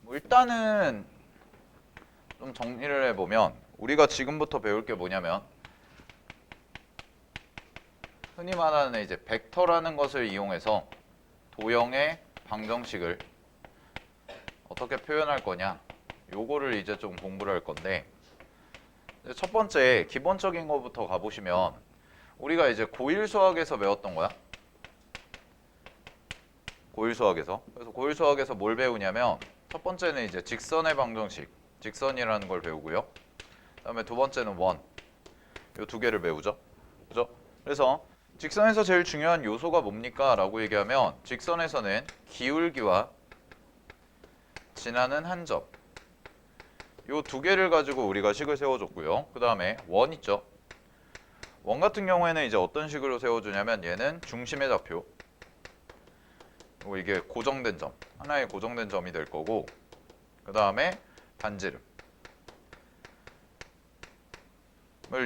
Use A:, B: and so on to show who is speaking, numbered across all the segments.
A: 뭐 일단은 좀 정리를 해보면 우리가 지금부터 배울 게 뭐냐면 흔히 말하는 이제 벡터라는 것을 이용해서 도형의 방정식을 어떻게 표현할 거냐 요거를 이제 좀 공부를 할 건데 첫 번째 기본적인 거부터 가보시면 우리가 이제 고1 수학에서 배웠던 거야. 고1 수학에서. 그래서 고1 수학에서 뭘 배우냐면 첫 번째는 이제 직선의 방정식, 직선이라는 걸 배우고요. 그다음에 두 번째는 원. 요 두 개를 배우죠. 그죠? 그래서 직선에서 제일 중요한 요소가 뭡니까? 라고 얘기하면 직선에서는 기울기와 지나는 한 점. 요 두 개를 가지고 우리가 식을 세워줬고요. 그 다음에 원 있죠. 원 같은 경우에는 이제 어떤 식으로 세워주냐면 얘는 중심의 좌표. 그리고 이게 고정된 점. 하나의 고정된 점이 될 거고 그 다음에 반지름을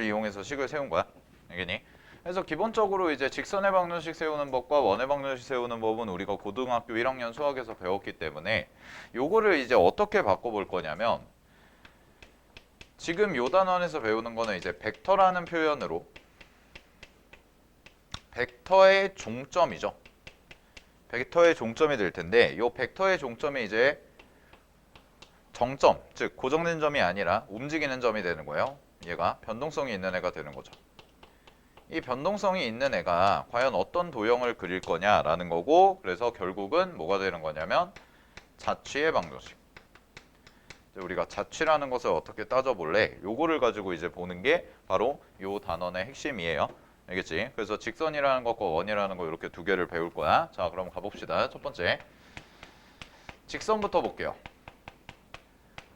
A: 이용해서 식을 세운 거야. 알겠니? 그래서 기본적으로 이제 직선의 방정식 세우는 법과 원의 방정식 세우는 법은 우리가 고등학교 1학년 수학에서 배웠기 때문에 요거를 이제 어떻게 바꿔볼 거냐면 지금 요 단원에서 배우는 거는 이제 벡터라는 표현으로 벡터의 종점이죠. 벡터의 종점이 될 텐데 요 벡터의 종점이 이제 정점, 즉 고정된 점이 아니라 움직이는 점이 되는 거예요. 얘가 변동성이 있는 애가 되는 거죠. 이 변동성이 있는 애가 과연 어떤 도형을 그릴 거냐라는 거고 그래서 결국은 뭐가 되는 거냐면 자취의 방정식. 우리가 자취라는 것을 어떻게 따져볼래? 요거를 가지고 이제 보는 게 바로 요 단원의 핵심이에요. 알겠지? 그래서 직선이라는 것과 원이라는 거 이렇게 두 개를 배울 거야. 자, 그럼 가봅시다. 첫 번째. 직선부터 볼게요.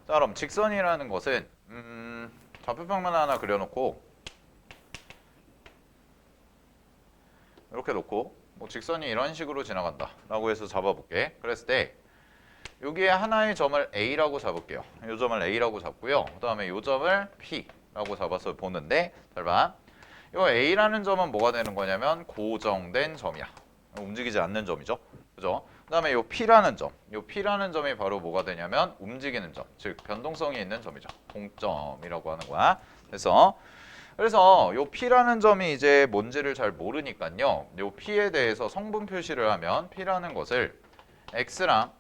A: 자, 그럼 직선이라는 것은 좌표평면 하나 그려놓고 이렇게 놓고 뭐 직선이 이런 식으로 지나간다 라고 해서 잡아볼게. 그랬을 때 여기에 하나의 점을 A라고 잡을게요. 이 점을 A라고 잡고요. 그 다음에 이 점을 P라고 잡아서 보는데 잘 봐. 이 A라는 점은 뭐가 되는 거냐면 고정된 점이야. 움직이지 않는 점이죠. 그죠? 그 다음에 이 P라는 점. 이 P라는 점이 바로 뭐가 되냐면 움직이는 점. 즉 변동성이 있는 점이죠. 동점이라고 하는 거야. 그래서 요 P라는 점이 이제 뭔지를 잘 모르니까요. 요 P에 대해서 성분 표시를 하면 P라는 것을 X랑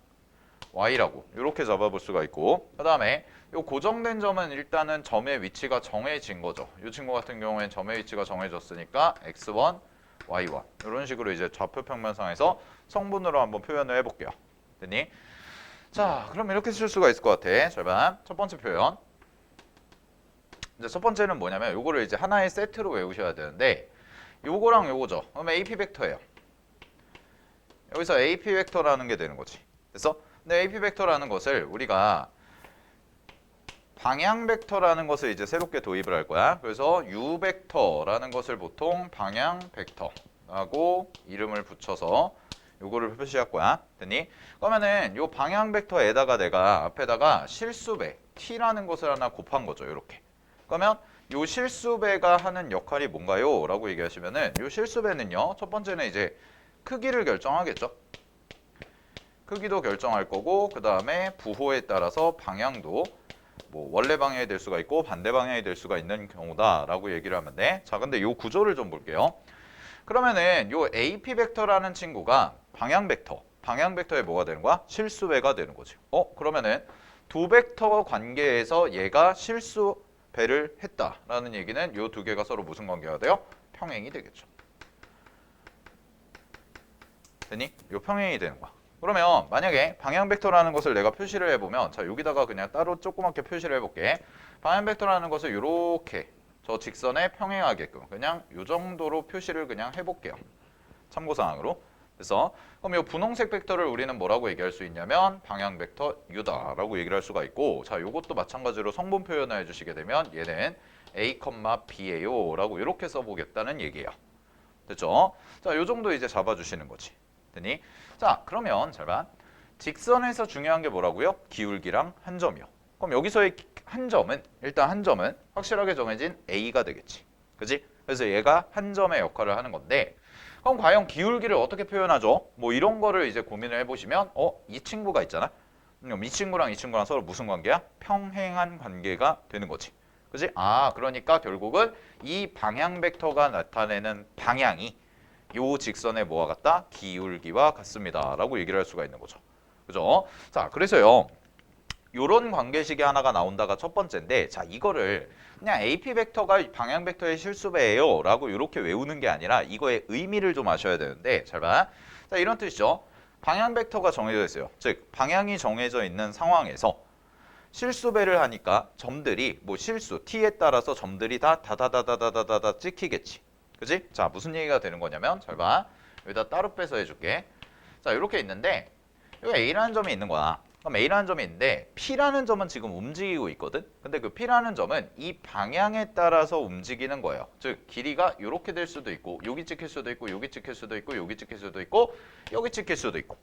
A: Y라고 이렇게 잡아볼 수가 있고 그 다음에 요 고정된 점은 일단은 점의 위치가 정해진 거죠. 이 친구 같은 경우에는 점의 위치가 정해졌으니까 X1, Y1 이런 식으로 이제 좌표 평면상에서 성분으로 한번 표현을 해볼게요. 됐니? 자, 그럼 이렇게 쓸 수가 있을 것 같아. 잘 봐. 첫 번째 표현. 이제 첫 번째는 뭐냐면 요거를 이제 하나의 세트로 외우셔야 되는데 요거랑 요거죠. 그러면 AP 벡터예요. 여기서 AP 벡터라는 게 되는 거지. 됐어? 근데 AP 벡터라는 것을 우리가 방향 벡터라는 것을 이제 새롭게 도입을 할 거야. 그래서 U 벡터라는 것을 보통 방향 벡터라고 이름을 붙여서 요거를 표시할 거야. 됐니? 그러면은 요 방향 벡터에다가 내가 앞에다가 실수배 T라는 것을 하나 곱한 거죠. 이렇게. 그러면 요 실수배가 하는 역할이 뭔가요? 라고 얘기하시면은 요 실수배는요. 첫 번째는 이제 크기를 결정하겠죠. 크기도 결정할 거고 그 다음에 부호에 따라서 방향도 뭐 원래 방향이 될 수가 있고 반대 방향이 될 수가 있는 경우다라고 얘기를 하면 돼. 자, 근데 요 구조를 좀 볼게요. 그러면은 요 AP 벡터라는 친구가 방향 벡터의 뭐가 되는 거야? 실수배가 되는 거지. 그러면은 두 벡터 관계에서 얘가 실수배를 했다라는 얘기는 요 두 개가 서로 무슨 관계가 돼요? 평행이 되겠죠. 됐니? 요 평행이 되는 거야. 그러면 만약에 방향 벡터라는 것을 내가 표시를 해보면 자 여기다가 그냥 따로 조그맣게 표시를 해볼게. 방향 벡터라는 것을 이렇게 저 직선에 평행하게끔 그냥 이 정도로 표시를 그냥 해볼게요. 참고사항으로. 그래서 그럼 이 분홍색 벡터를 우리는 뭐라고 얘기할 수 있냐면 방향 벡터 U다라고 얘기를 할 수가 있고 자 이것도 마찬가지로 성분 표현을 해주시게 되면 얘는 A, B예요 라고 이렇게 써보겠다는 얘기예요. 됐죠? 자, 요 정도 이제 잡아주시는 거지. 됐니? 자, 그러면 잘 봐. 직선에서 중요한 게 뭐라고요? 기울기랑 한 점이요. 그럼 여기서의 한 점은 일단 한 점은 확실하게 정해진 A가 되겠지. 그지? 그래서 얘가 한 점의 역할을 하는 건데 그럼 과연 기울기를 어떻게 표현하죠? 뭐 이런 거를 이제 고민을 해보시면 이 친구가 있잖아. 이 친구랑 이 친구랑 서로 무슨 관계야? 평행한 관계가 되는 거지. 그지? 아, 그러니까 결국은 이 방향 벡터가 나타내는 방향이 요 직선의 뭐와 같다? 기울기와 같습니다. 라고 얘기를 할 수가 있는 거죠. 그죠? 자, 그래서요. 요런 관계식이 하나가 나온다가 첫 번째인데, 자, 이거를 그냥 AP 벡터가 방향 벡터의 실수배예요 라고 이렇게 외우는 게 아니라 이거의 의미를 좀 아셔야 되는데, 잘 봐. 자, 이런 뜻이죠. 방향 벡터가 정해져 있어요. 즉, 방향이 정해져 있는 상황에서 실수배를 하니까 점들이 뭐 실수, t에 따라서 점들이 다 다다다다다다다 찍히겠지. 그지? 자, 무슨 얘기가 되는 거냐면, 잘 봐. 여기다 따로 빼서 해줄게. 자, 이렇게 있는데, 여기 A라는 점이 있는 거야. 그럼 A라는 점이 있는데 P라는 점은 지금 움직이고 있거든. 근데 그 P라는 점은 이 방향에 따라서 움직이는 거예요. 즉 길이가 이렇게 될 수도 있고 여기 찍힐 수도 있고 여기 찍힐 수도 있고 여기 찍힐 수도 있고 여기 찍힐 수도 있고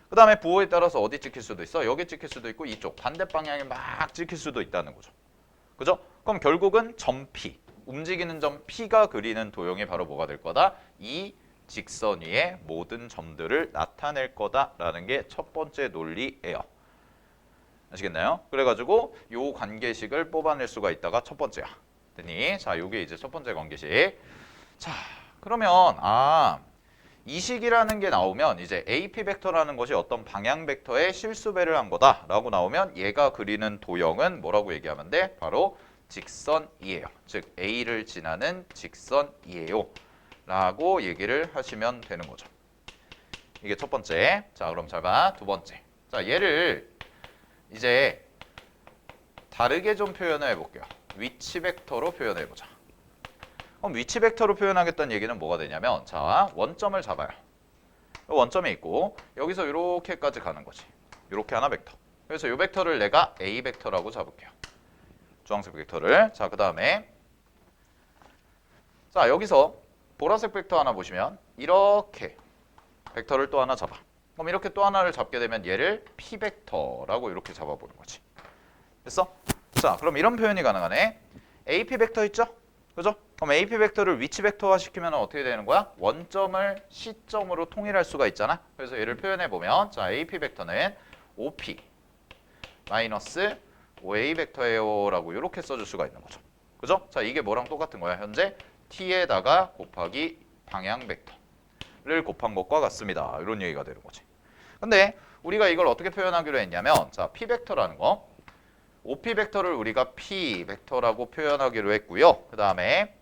A: 그 다음에 부호에 따라서 어디 찍힐 수도 있어. 여기 찍힐 수도 있고 이쪽 반대 방향에 막 찍힐 수도 있다는 거죠. 그죠? 그럼 결국은 점 P, 움직이는 점 P가 그리는 도형이 바로 뭐가 될 거다? 이 직선 위의 모든 점들을 나타낼 거다라는 게 첫 번째 논리예요. 아시겠나요? 그래가지고 요 관계식을 뽑아낼 수가 있다가 첫 번째야. 됐니? 자, 요게 이제 첫 번째 관계식. 자, 그러면 이 식이라는 게 나오면 이제 AP 벡터라는 것이 어떤 방향 벡터의 실수배를 한 거다라고 나오면 얘가 그리는 도형은 뭐라고 얘기하면 돼? 바로 직선이에요. 즉 A를 지나는 직선이에요. 라고 얘기를 하시면 되는 거죠. 이게 첫 번째. 자, 그럼 잘 봐. 두 번째. 자, 얘를 이제 다르게 좀 표현을 해볼게요. 위치 벡터로 표현해 보자. 그럼 위치 벡터로 표현하겠다는 얘기는 뭐가 되냐면, 자, 원점을 잡아요. 원점이 있고 여기서 이렇게까지 가는 거지. 이렇게 하나 벡터. 그래서 이 벡터를 내가 A 벡터라고 잡을게요. 주황색 벡터를. 자, 그 다음에 자, 여기서 보라색 벡터 하나 보시면 이렇게 벡터를 또 하나 잡아. 그럼 이렇게 또 하나를 잡게 되면 얘를 P 벡터라고 이렇게 잡아보는 거지. 됐어? 자, 그럼 이런 표현이 가능하네. AP 벡터 있죠? 그죠? 그럼 AP 벡터를 위치 벡터화 시키면 어떻게 되는 거야? 원점을 C점으로 통일할 수가 있잖아. 그래서 얘를 표현해 보면, 자, AP 벡터는 OP 마이너스 OA 벡터예요 라고 이렇게 써줄 수가 있는 거죠. 그죠? 자, 이게 뭐랑 똑같은 거야? 현재 t에다가 곱하기 방향 벡터를 곱한 것과 같습니다. 이런 얘기가 되는 거지. 근데 우리가 이걸 어떻게 표현하기로 했냐면, 자, p 벡터라는 거, OP 벡터를 우리가 p 벡터라고 표현하기로 했고요. 그 다음에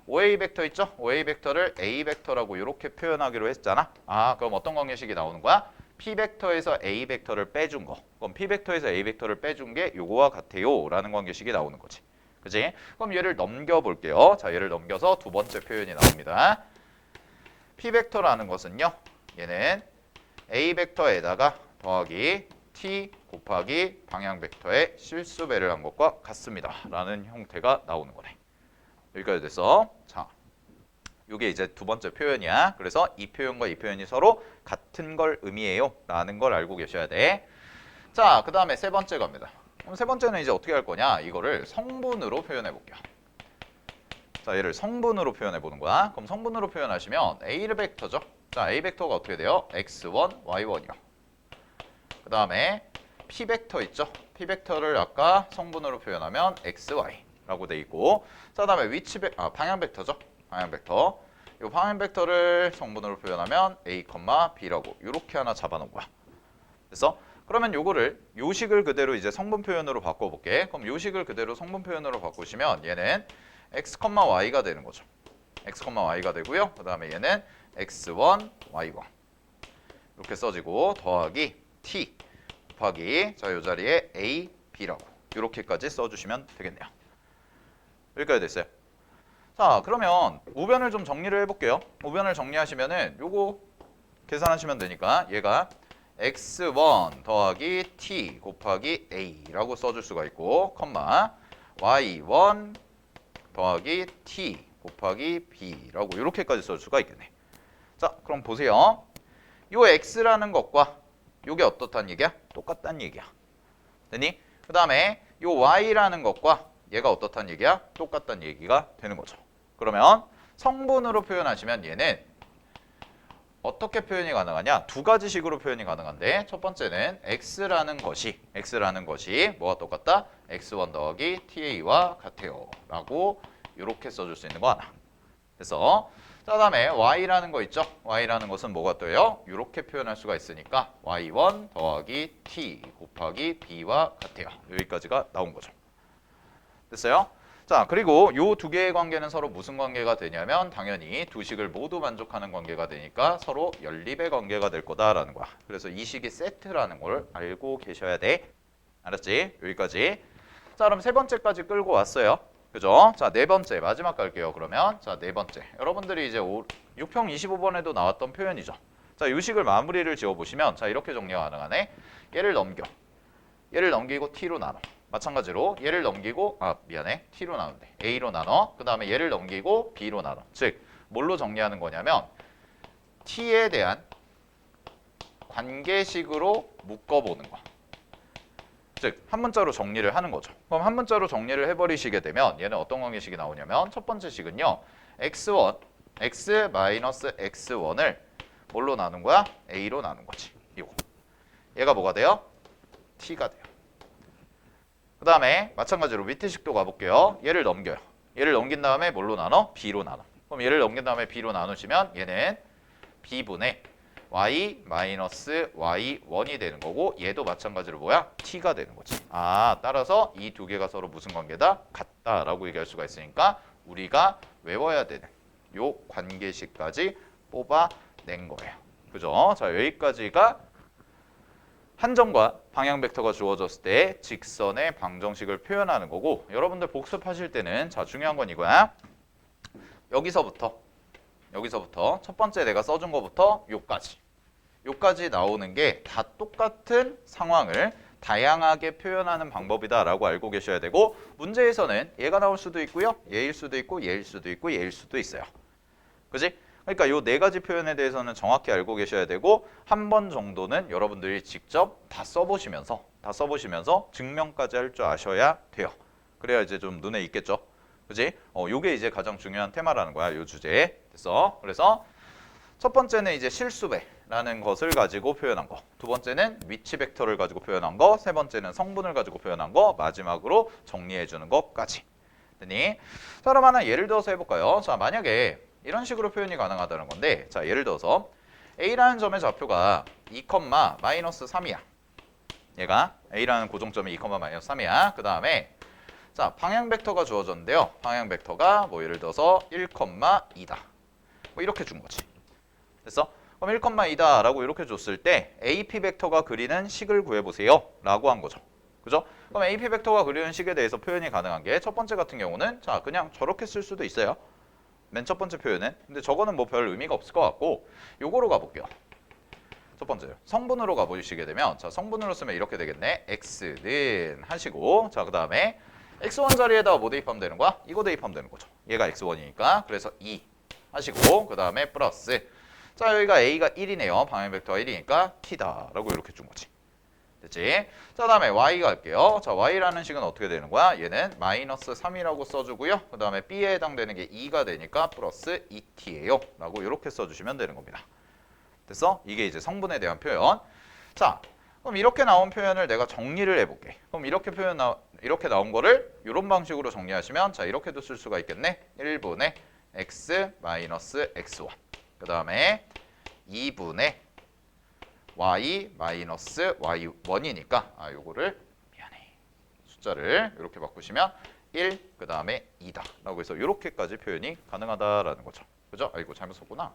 A: OA 벡터 있죠? OA 벡터를 A 벡터라고 이렇게 표현하기로 했잖아. 아, 그럼 어떤 관계식이 나오는 거야? P 벡터에서 A 벡터를 빼준 거. 그럼 P 벡터에서 A 벡터를 빼준 게 요거와 같아요 라는 관계식이 나오는 거지. 그지? 그럼 얘를 넘겨볼게요. 자, 얘를 넘겨서 두 번째 표현이 나옵니다. P 벡터라는 것은요, 얘는 A 벡터에다가 더하기 T 곱하기 방향 벡터의 실수배를 한 것과 같습니다 라는 형태가 나오는 거네. 여기까지 됐어. 자, 이게 이제 두 번째 표현이야. 그래서 이 표현과 이 표현이 서로 같은 걸 의미해요 라는 걸 알고 계셔야 돼. 자, 그 다음에 세 번째 갑니다. 그럼 세 번째는 이제 어떻게 할 거냐? 이거를 성분으로 표현해 볼게요. 자, 얘를 성분으로 표현해 보는 거야. 그럼 성분으로 표현하시면 A 벡터죠. 자, A 벡터가 어떻게 돼요? x1, y1이요. 그 다음에 P 벡터 있죠? P 벡터를 아까 성분으로 표현하면 xy라고 돼 있고, 자, 그다음에 방향 벡터죠. 방향 벡터. 이 방향 벡터를 성분으로 표현하면 a, b라고 이렇게 하나 잡아놓은 거야. 됐어? 그러면 요거를 요식을 그대로 이제 성분 표현으로 바꿔볼게. 그럼 요식을 그대로 성분 표현으로 바꾸시면 얘는 x, y가 되는 거죠. x, y가 되고요. 그 다음에 얘는 x1, y1 이렇게 써지고 더하기 t 곱하기 자, 요 자리에 a, b라고 이렇게까지 써주시면 되겠네요. 여기까지 됐어요. 자, 그러면 우변을 좀 정리를 해볼게요. 우변을 정리하시면은 요거 계산하시면 되니까 얘가 x1 더하기 t 곱하기 a라고 써줄 수가 있고, 컴마 y1 더하기 t 곱하기 b라고 이렇게까지 써줄 수가 있겠네. 자, 그럼 보세요. 요 x라는 것과 요게 어떻다는 얘기야? 똑같다는 얘기야. 됐니? 그 다음에 요 y라는 것과 얘가 어떻다는 얘기야? 똑같다는 얘기가 되는 거죠. 그러면 성분으로 표현하시면 얘는 어떻게 표현이 가능하냐? 두 가지 식으로 표현이 가능한데 첫 번째는 x라는 것이 뭐가 똑같다? x1 더하기 ta와 같아요 라고 이렇게 써줄 수 있는 거 하나. 그래서 자, 다음에 y라는 거 있죠? y라는 것은 뭐가 또요? 이렇게 표현할 수가 있으니까 y1 더하기 t 곱하기 b와 같아요. 여기까지가 나온 거죠. 됐어요? 자, 그리고 요 두 개의 관계는 서로 무슨 관계가 되냐면 당연히 두 식을 모두 만족하는 관계가 되니까 서로 연립의 관계가 될 거다라는 거야. 그래서 이 식이 세트라는 걸 알고 계셔야 돼. 알았지? 여기까지. 자, 그럼 세 번째까지 끌고 왔어요. 그죠? 자, 네 번째 마지막 갈게요. 그러면 자, 네 번째. 여러분들이 이제 6평 25번에도 나왔던 표현이죠. 자, 요 식을 마무리를 지어 보시면 자, 이렇게 정리가 가능하네. 얘를 넘기고 t로 나눠. 마찬가지로 얘를 넘기고 t로 나눈대. a로 나눠. 그 다음에 얘를 넘기고 b로 나눠. 즉 뭘로 정리하는 거냐면 t에 대한 관계식으로 묶어보는 거. 즉 한 문자로 정리를 하는 거죠. 그럼 한 문자로 정리를 해버리시게 되면 얘는 어떤 관계식이 나오냐면 첫 번째 식은요. x1을 뭘로 나눈 거야? a로 나눈 거지. 이거. 얘가 뭐가 돼요? t가 돼요. 그 다음에 마찬가지로 밑에 식도 가볼게요. 얘를 넘겨요. 얘를 넘긴 다음에 뭘로 나눠? b로 나눠. 그럼 얘를 넘긴 다음에 b로 나누시면 얘는 b분의 y 마이너스 y1이 되는 거고 얘도 마찬가지로 뭐야? t가 되는 거지. 따라서 이 두 개가 서로 무슨 관계다? 같다라고 얘기할 수가 있으니까 우리가 외워야 되는 요 관계식까지 뽑아낸 거예요. 그죠? 자, 여기까지가 한 점과 방향 벡터가 주어졌을 때 직선의 방정식을 표현하는 거고 여러분들 복습하실 때는 자, 중요한 건 이거야. 여기서부터 첫 번째 내가 써준 거부터 요까지 나오는 게 다 똑같은 상황을 다양하게 표현하는 방법이다라고 알고 계셔야 되고 문제에서는 얘가 나올 수도 있고요. 얘일 수도 있고 얘일 수도 있고 얘일 수도 있어요. 그지? 그러니까 요 네 가지 표현에 대해서는 정확히 알고 계셔야 되고 한 번 정도는 여러분들이 직접 다 써보시면서 증명까지 할 줄 아셔야 돼요. 그래야 이제 좀 눈에 익겠죠. 그지? 요게 이제 가장 중요한 테마라는 거야. 요 주제에. 됐어? 그래서 첫 번째는 이제 실수배라는 것을 가지고 표현한 거. 두 번째는 위치 벡터를 가지고 표현한 거. 세 번째는 성분을 가지고 표현한 거. 마지막으로 정리해 주는 것까지. 됐니? 자, 그럼 하나 예를 들어서 해볼까요? 자, 만약에 이런 식으로 표현이 가능하다는 건데 자, 예를 들어서 A라는 점의 좌표가 2,-3이야. 얘가 A라는 고정점이 2,-3이야. 그 다음에 자, 방향 벡터가 주어졌는데요. 방향 벡터가 뭐 예를 들어서 1,2다. 뭐 이렇게 준 거지. 됐어? 그럼 1,2다 라고 이렇게 줬을 때 AP 벡터가 그리는 식을 구해보세요 라고 한 거죠. 그죠? 그럼 AP 벡터가 그리는 식에 대해서 표현이 가능한 게 첫 번째 같은 경우는 자, 그냥 저렇게 쓸 수도 있어요. 맨 첫 번째 표현은. 근데 저거는 뭐 별 의미가 없을 것 같고 요거로 가볼게요. 첫 번째요. 성분으로 가보시게 되면 자, 성분으로 쓰면 이렇게 되겠네. x는 하시고 자, 그 다음에 x1 자리에다가 뭐 대입하면 되는 거야? 이거 대입하면 되는 거죠. 얘가 x1이니까 그래서 2 하시고 그 다음에 플러스 자, 여기가 a가 1이네요. 방향 벡터가 1이니까 t다 라고 이렇게 준 거지. 됐지? 자, 다음에 y가 할게요. 자, y라는 식은 어떻게 되는 거야? 얘는 마이너스 3이라고 써주고요. 그 다음에 b에 해당되는 게 2가 되니까 플러스 2t예요 라고 이렇게 써주시면 되는 겁니다. 됐어? 이게 이제 성분에 대한 표현. 자, 그럼 이렇게 나온 표현을 내가 정리를 해볼게. 그럼 이렇게 나온 거를 이런 방식으로 정리하시면 자, 이렇게도 쓸 수가 있겠네. 1분의 x 마이너스 x1 그 다음에 2분의 y 마이너스 y1이니까 요거를 숫자를 이렇게 바꾸시면 1 그 다음에 2다 라고 해서 이렇게까지 표현이 가능하다라는 거죠. 그죠? 아이고 잘못 썼구나.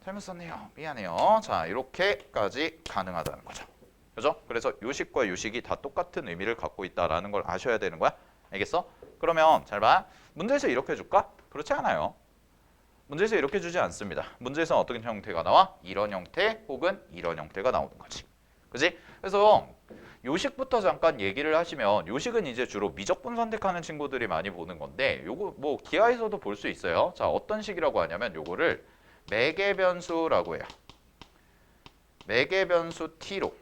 A: 잘못 썼네요. 미안해요. 자, 이렇게까지 가능하다는 거죠. 그죠? 그래서 요식과 요식이 다 똑같은 의미를 갖고 있다라는 걸 아셔야 되는 거야. 알겠어? 그러면 잘 봐. 문제에서 이렇게 줄까? 그렇지 않아요. 문제에서 이렇게 주지 않습니다. 문제에서는 어떤 형태가 나와? 이런 형태 혹은 이런 형태가 나오는 거지. 그지? 그래서 요식부터 잠깐 얘기를 하시면 요식은 이제 주로 미적분 선택하는 친구들이 많이 보는 건데 요거 뭐 기하에서도 볼 수 있어요. 자, 어떤 식이라고 하냐면 요거를 매개변수라고 해요. 매개변수 t로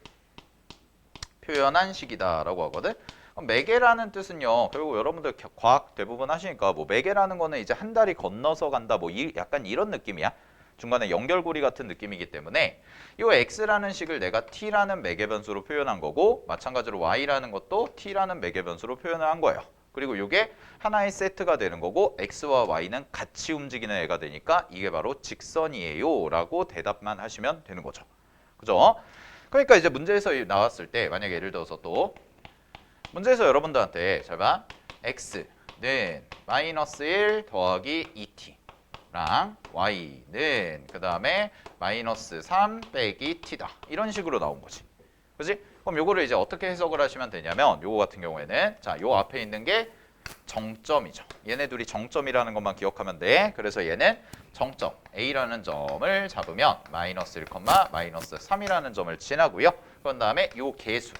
A: 표현한 식이다라고 하거든. 매개라는 뜻은요. 결국 여러분들 과학 대부분 하시니까 뭐 매개라는 거는 이제 한 다리 건너서 간다 뭐 약간 이런 느낌이야. 중간에 연결고리 같은 느낌이기 때문에 이 x라는 식을 내가 t라는 매개변수로 표현한 거고 마찬가지로 y라는 것도 t라는 매개변수로 표현을 한 거예요. 그리고 이게 하나의 세트가 되는 거고 x와 y는 같이 움직이는 애가 되니까 이게 바로 직선이에요 라고 대답만 하시면 되는 거죠. 그죠? 그러니까 이제 문제에서 나왔을 때 만약에 예를 들어서 또 문제에서 여러분들한테 잘 봐. x는 마이너스 1 더하기 2t랑 y는 그 다음에 마이너스 3 빼기 t다. 이런 식으로 나온 거지. 그지? 그럼 요거를 이제 어떻게 해석을 하시면 되냐면 요거 같은 경우에는 자, 요 앞에 있는 게 정점이죠. 얘네 둘이 정점이라는 것만 기억하면 돼. 그래서 얘는 정점 A라는 점을 잡으면 마이너스 1, 마이너스 3이라는 점을 지나고요. 그런 다음에 요 개수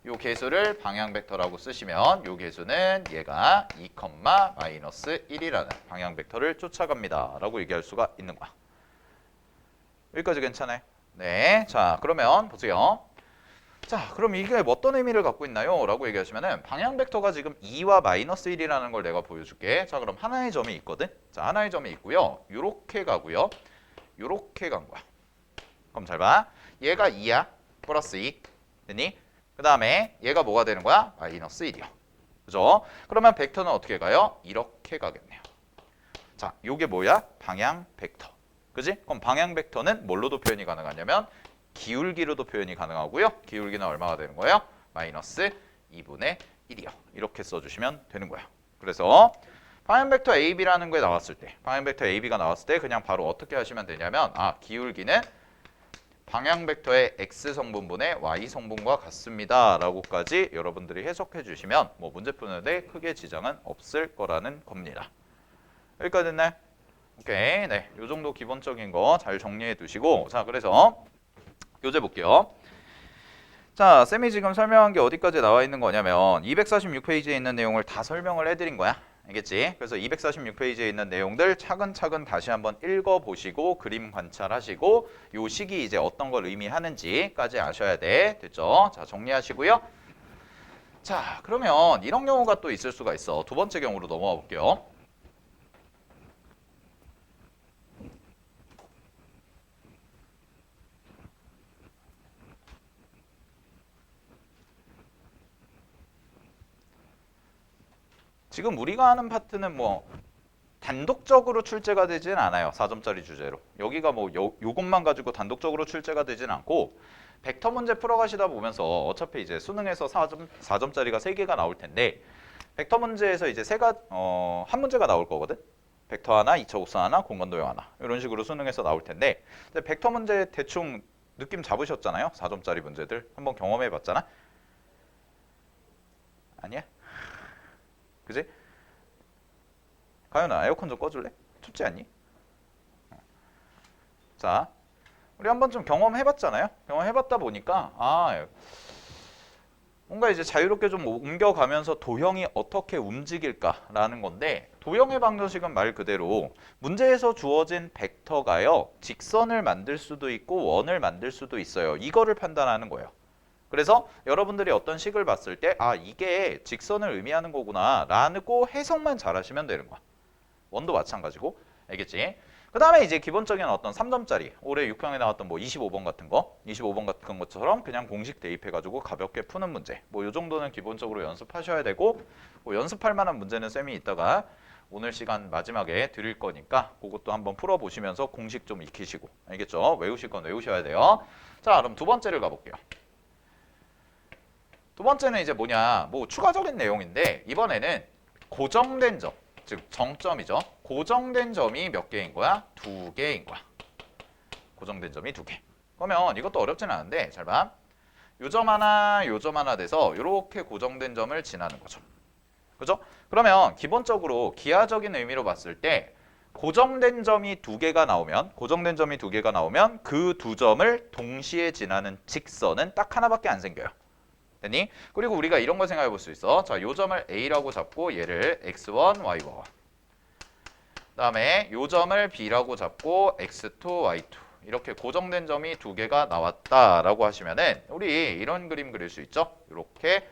A: 요 개수를 방향 벡터라고 쓰시면 요 개수는 얘가 2, 마이너스 1이라는 방향 벡터를 쫓아갑니다. 라고 얘기할 수가 있는 거야. 여기까지 괜찮아요? 네. 자, 그러면 보세요. 자, 그럼 이게 어떤 의미를 갖고 있나요? 라고 얘기하시면은 방향 벡터가 지금 2와 마이너스 1이라는 걸 내가 보여줄게. 자, 그럼 하나의 점이 있거든? 자, 하나의 점이 있고요. 요렇게 가고요. 요렇게 간 거야. 그럼 잘 봐. 얘가 2야. 플러스 2. 됐니? 그 다음에 얘가 뭐가 되는 거야? 마이너스 1이요. 그죠? 그러면 벡터는 어떻게 가요? 이렇게 가겠네요. 자, 요게 뭐야? 방향 벡터. 그지? 그럼 방향 벡터는 뭘로도 표현이 가능하냐면 기울기로도 표현이 가능하고요. 기울기는 얼마가 되는 거예요? 마이너스 2분의 1이요. 이렇게 써주시면 되는 거예요. 그래서 방향 벡터 AB라는 게 나왔을 때 방향 벡터 AB가 나왔을 때 그냥 바로 어떻게 하시면 되냐면 기울기는 방향 벡터의 x 성분분의 y 성분과 같습니다. 라고까지 여러분들이 해석해 주시면 뭐 문제 푸는데 크게 지장은 없을 거라는 겁니다. 여기까지 됐나요? 오케이. 네. 요 정도 기본적인 거 잘 정리해 두시고 자, 그래서 교재 볼게요. 자, 쌤이 지금 설명한 게 어디까지 나와 있는 거냐면 246페이지에 있는 내용을 다 설명을 해드린 거야. 알겠지? 그래서 246페이지에 있는 내용들 차근차근 다시 한번 읽어보시고 그림 관찰하시고 요 식이 이제 어떤 걸 의미하는지까지 아셔야 돼. 됐죠? 자, 정리하시고요. 자, 그러면 이런 경우가 또 있을 수가 있어. 두 번째 경우로 넘어가 볼게요. 지금 우리가 하는 파트는 뭐 단독적으로 출제가 되진 않아요. 4점짜리 주제로. 여기가 뭐 요것만 가지고 단독적으로 출제가 되진 않고 벡터 문제 풀어가시다 보면서 어차피 이제 수능에서 4점짜리가 3개가 나올 텐데 벡터 문제에서 이제 한 문제가 나올 거거든. 벡터 하나, 2차 곡선 하나, 공간도형 하나. 이런 식으로 수능에서 나올 텐데 벡터 문제 대충 느낌 잡으셨잖아요. 4점짜리 문제들. 한번 경험해 봤잖아. 아니야? 그지? 가연아, 에어컨 좀 꺼줄래? 춥지 않니? 자, 우리 한번 좀 경험해봤잖아요. 경험해봤다 보니까 뭔가 이제 자유롭게 좀 옮겨가면서 도형이 어떻게 움직일까라는 건데 도형의 방정식은 말 그대로 문제에서 주어진 벡터가요. 직선을 만들 수도 있고 원을 만들 수도 있어요. 이거를 판단하는 거예요. 그래서 여러분들이 어떤 식을 봤을 때 이게 직선을 의미하는 거구나 라고 해석만 잘 하시면 되는 거야. 원도 마찬가지고. 알겠지? 그 다음에 이제 기본적인 어떤 3점짜리 올해 6평에 나왔던 뭐 25번 같은 거 25번 같은 것처럼 그냥 공식 대입해가지고 가볍게 푸는 문제 뭐 요 정도는 기본적으로 연습하셔야 되고 뭐 연습할 만한 문제는 쌤이 이따가 오늘 시간 마지막에 드릴 거니까 그것도 한번 풀어보시면서 공식 좀 익히시고 알겠죠? 외우실 건 외우셔야 돼요. 자, 그럼 두 번째를 가볼게요. 두 번째는 이제 뭐냐 뭐 추가적인 내용인데 이번에는 고정된 점 즉 정점이죠. 고정된 점이 몇 개인 거야? 2개인 거야. 고정된 점이 2개. 그러면 이것도 어렵진 않은데 잘 봐. 요 점 하나, 요 점 하나 돼서 이렇게 고정된 점을 지나는 거죠. 그죠? 그러면 기본적으로 기하적인 의미로 봤을 때 고정된 점이 2개가 나오면 그 두 점을 동시에 지나는 직선은 딱 하나밖에 안 생겨요. 됐니? 그리고 우리가 이런 거 생각해 볼 수 있어. 자, 요 점을 A라고 잡고 얘를 X1, Y1. 그다음에 요 점을 B라고 잡고 X2, Y2. 이렇게 고정된 점이 2개가 나왔다라고 하시면은 우리 이런 그림 그릴 수 있죠? 이렇게.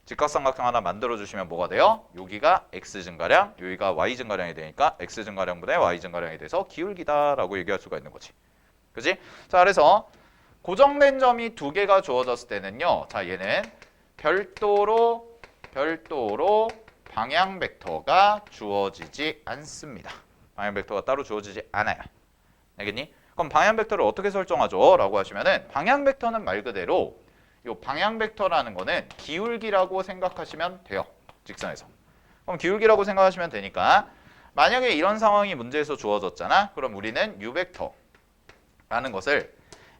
A: 직각삼각형 하나 만들어주시면 뭐가 돼요? 여기가 x 증가량, 여기가 y 증가량이 되니까 x 증가량분의 y 증가량이 돼서 기울기다라고 얘기할 수가 있는 거지. 그지? 자, 그래서 고정된 점이 두 개가 주어졌을 때는요. 자, 얘는 별도로 방향 벡터가 주어지지 않습니다. 방향 벡터가 따로 주어지지 않아요. 알겠니? 그럼 방향 벡터를 어떻게 설정하죠? 라고 하시면은 방향 벡터는 말 그대로 이 방향 벡터라는 거는 기울기라고 생각하시면 돼요. 직선에서. 그럼 기울기라고 생각하시면 되니까 만약에 이런 상황이 문제에서 주어졌잖아. 그럼 우리는 u 벡터라는 것을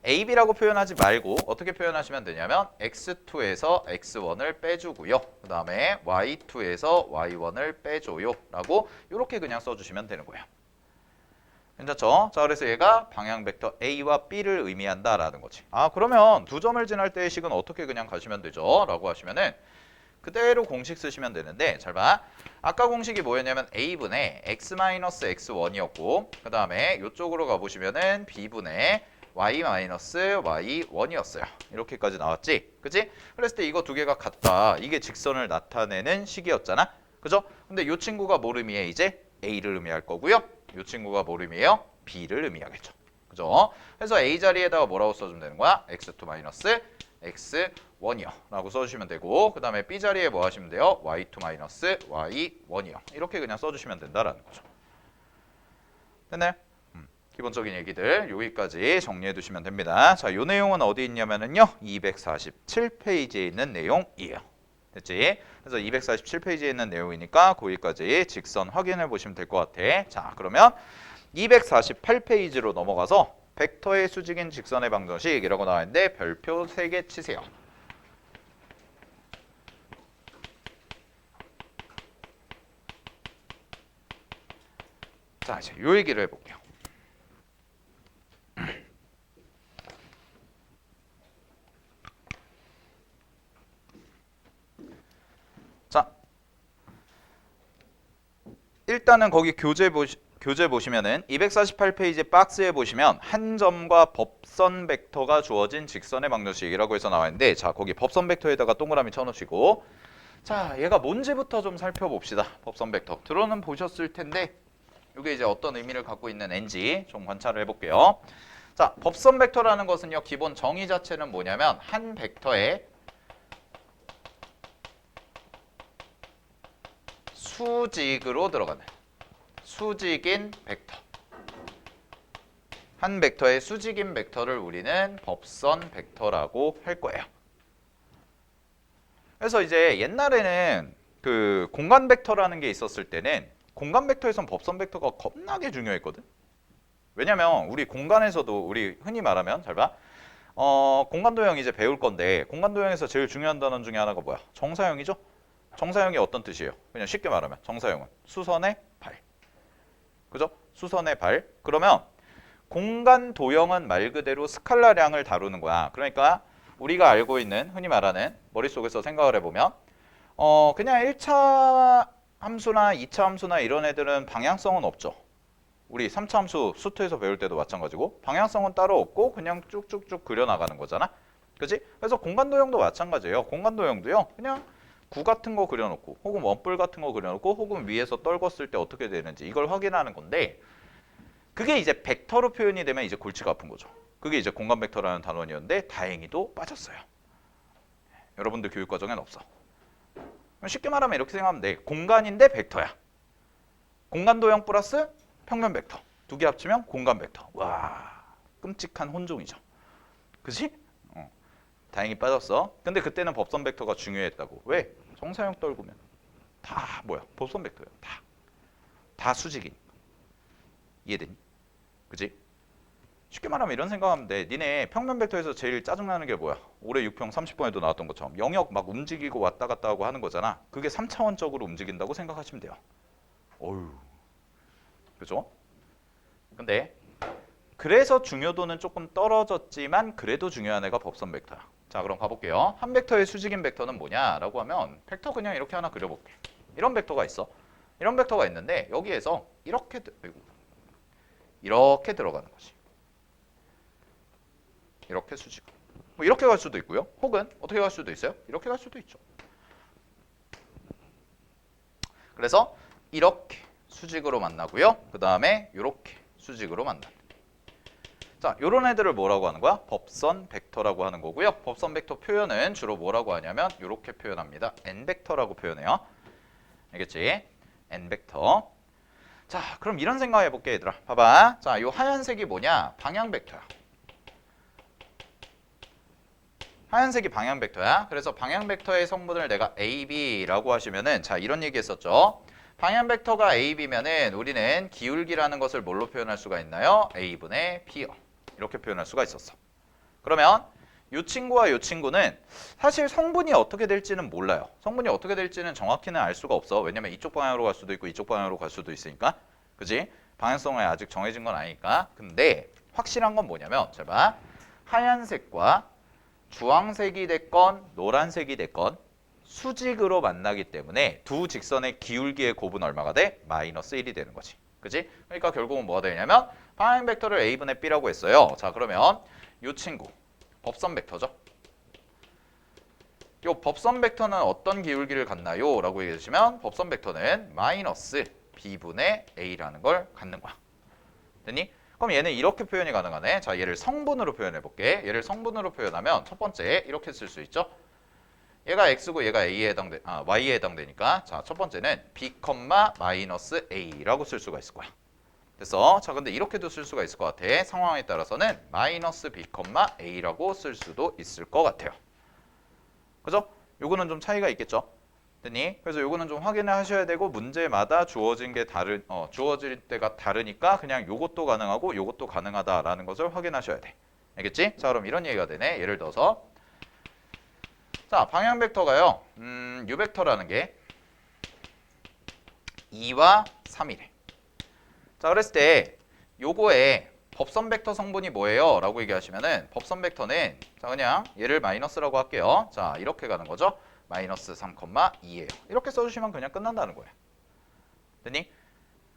A: AB라고 표현하지 말고 어떻게 표현하시면 되냐면 x2에서 x1을 빼주고요. 그 다음에 y2에서 y1을 빼줘요. 라고 이렇게 그냥 써주시면 되는 거예요. 괜찮죠? 자, 그래서 얘가 방향 벡터 A와 B를 의미한다라는 거지. 아, 그러면 두 점을 지날 때의 식은 어떻게 그냥 가시면 되죠? 라고 하시면은 그대로 공식 쓰시면 되는데 잘 봐. 아까 공식이 뭐였냐면 A분의 x-x1이었고 그 다음에 이쪽으로 가보시면은 B분의 y-y1이었어요. 이렇게까지 나왔지? 그치? 그랬을 때 이거 두 개가 같다. 이게 직선을 나타내는 식이었잖아? 그죠? 근데 이 친구가 뭘 의미해? 이제 A를 의미할 거고요. 이 친구가 뭘 의미해요? B를 의미하겠죠. 그죠? 그래서 A 자리에다가 뭐라고 써주면 되는 거야? x2 x1이요 라고 써주시면 되고 그 다음에 B 자리에 뭐 하시면 돼요? y2 y1이요. 이렇게 그냥 써주시면 된다라는 거죠. 됐나요? 기본적인 얘기들 여기까지 정리해 두시면 됩니다. 자, 요 내용은 어디 있냐면은요. 247페이지에 있는 내용이에요. 됐지? 그래서 247페이지에 있는 내용이니까 거기까지 직선 확인해 보시면 될 것 같아. 자, 그러면 248페이지로 넘어가서 벡터의 수직인 직선의 방정식이라고 나와 있는데 별표 3개 치세요. 자, 이제 요 얘기를 해볼게요. 자, 일단은 거기 교재 보시면은 248페이지 박스에 보시면 한 점과 법선 벡터가 주어진 직선의 방정식이라고 해서 나와 있는데 자, 거기 법선 벡터에다가 동그라미 쳐놓으시고 자, 얘가 뭔지부터 좀 살펴봅시다. 법선 벡터. 들어는 보셨을 텐데 이게 이제 어떤 의미를 갖고 있는 앤지 좀 관찰을 해볼게요. 자, 법선 벡터라는 것은요. 기본 정의 자체는 뭐냐면 한 벡터의 수직으로 들어가는 수직인 벡터. 한 벡터의 수직인 벡터를 우리는 법선 벡터라고 할 거예요. 그래서 이제 옛날에는 그 공간 벡터라는 게 있었을 때는 공간 벡터에선 법선 벡터가 겁나게 중요했거든. 왜냐면 우리 공간에서도 우리 흔히 말하면 잘 봐. 공간 도형 이제 배울 건데 공간 도형에서 제일 중요한 단원 중에 하나가 뭐야? 정사형이죠? 정사형이 어떤 뜻이에요? 그냥 쉽게 말하면 정사형은 수선의 발. 그죠? 수선의 발. 그러면 공간 도형은 말 그대로 스칼라량을 다루는 거야. 그러니까 우리가 알고 있는 흔히 말하는 머릿속에서 생각을 해보면 그냥 1차 함수나 2차 함수나 이런 애들은 방향성은 없죠. 우리 3차 함수 수트에서 배울 때도 마찬가지고 방향성은 따로 없고 그냥 쭉쭉쭉 그려나가는 거잖아. 그치? 그래서 공간 도형도 마찬가지예요. 공간 도형도요. 그냥 구 같은 거 그려놓고 혹은 원뿔 같은 거 그려놓고 혹은 위에서 떨궜을 때 어떻게 되는지 이걸 확인하는 건데 그게 이제 벡터로 표현이 되면 이제 골치가 아픈 거죠. 그게 이제 공간 벡터라는 단원이었는데 다행히도 빠졌어요. 여러분들 교육과정엔 없어. 쉽게 말하면 이렇게 생각하면 돼. 공간인데 벡터야. 공간 도형 플러스 평면 벡터. 두 개 합치면 공간 벡터. 와, 끔찍한 혼종이죠. 그치? 다행히 빠졌어. 근데 그때는 법선 벡터가 중요했다고. 왜? 정사형 떨구면 다 뭐야? 법선 벡터야. 다 수직인. 이해되니? 그치? 쉽게 말하면 이런 생각하면 돼. 니네 평면 벡터에서 제일 짜증나는 게 뭐야? 올해 6평 30번에도 나왔던 것처럼 영역 막 움직이고 왔다 갔다 하고 하는 거잖아. 그게 3차원적으로 움직인다고 생각하시면 돼요. 어휴. 그죠? 근데 그래서 중요도는 조금 떨어졌지만 그래도 중요한 애가 법선 벡터야. 자, 그럼 가볼게요. 한 벡터의 수직인 벡터는 뭐냐라고 하면 벡터 그냥 이렇게 하나 그려볼게. 이런 벡터가 있어. 이런 벡터가 있는데 여기에서 이렇게 들어가는 거지. 이렇게 수직. 뭐 이렇게 갈 수도 있고요. 혹은 어떻게 갈 수도 있어요? 이렇게 갈 수도 있죠. 그래서 이렇게 수직으로 만나고요. 그 다음에 이렇게 수직으로 만난다. 자, 요런 애들을 뭐라고 하는 거야? 법선 벡터라고 하는 거고요. 법선 벡터 표현은 주로 뭐라고 하냐면 이렇게 표현합니다. n벡터라고 표현해요. 알겠지? n벡터. 자, 그럼 이런 생각 해볼게, 얘들아. 봐봐. 자, 요 하얀색이 뭐냐? 방향 벡터야. 하얀색이 방향 벡터야. 그래서 방향 벡터의 성분을 내가 A, B라고 하시면은 자, 이런 얘기 했었죠. 방향 벡터가 A, B면은 우리는 기울기라는 것을 뭘로 표현할 수가 있나요? A분의 B요. 이렇게 표현할 수가 있었어. 그러면 이 친구와 이 친구는 사실 성분이 어떻게 될지는 몰라요. 성분이 어떻게 될지는 정확히는 알 수가 없어. 왜냐면 이쪽 방향으로 갈 수도 있고 이쪽 방향으로 갈 수도 있으니까. 그지? 방향성이 아직 정해진 건 아니니까. 근데 확실한 건 뭐냐면 잘 봐. 하얀색과 주황색이 됐건 노란색이 됐건 수직으로 만나기 때문에 두 직선의 기울기의 곱은 얼마가 돼? 마이너스 1이 되는 거지. 그지? 그러니까 결국은 뭐가 되냐면 방향 벡터를 A분의 B라고 했어요. 자, 그러면 이 친구 법선 벡터죠. 이 법선 벡터는 어떤 기울기를 갖나요? 라고 얘기해 주시면 법선 벡터는 마이너스 B분의 A라는 걸 갖는 거야. 됐니? 그럼 얘는 이렇게 표현이 가능하네. 자, 얘를 성분으로 표현해 볼게. 얘를 성분으로 표현하면 첫 번째 이렇게 쓸 수 있죠. 얘가 x고 얘가 y에 해당되니까 자, 첫 번째는 b, 마이너스 a라고 쓸 수가 있을 거야. 됐어? 자, 근데 이렇게도 쓸 수가 있을 것 같아. 상황에 따라서는 마이너스 b, a라고 쓸 수도 있을 것 같아요. 그죠? 요거는 좀 차이가 있겠죠? 됐니? 그래서 요거는 좀 확인을 하셔야 되고 문제마다 주어질 때가 다르니까 그냥 요것도 가능하고 요것도 가능하다라는 것을 확인하셔야 돼. 알겠지? 자, 그럼 이런 얘기가 되네. 예를 들어서 자, 방향 벡터가요. 요 벡터라는 게 2와 3이래. 자, 그랬을 때 요거의 법선 벡터 성분이 뭐예요? 라고 얘기하시면은 법선 벡터는 자, 그냥 얘를 마이너스라고 할게요. 자, 이렇게 가는 거죠. 마이너스 3,2예요. 이렇게 써주시면 그냥 끝난다는 거예요. 됐니?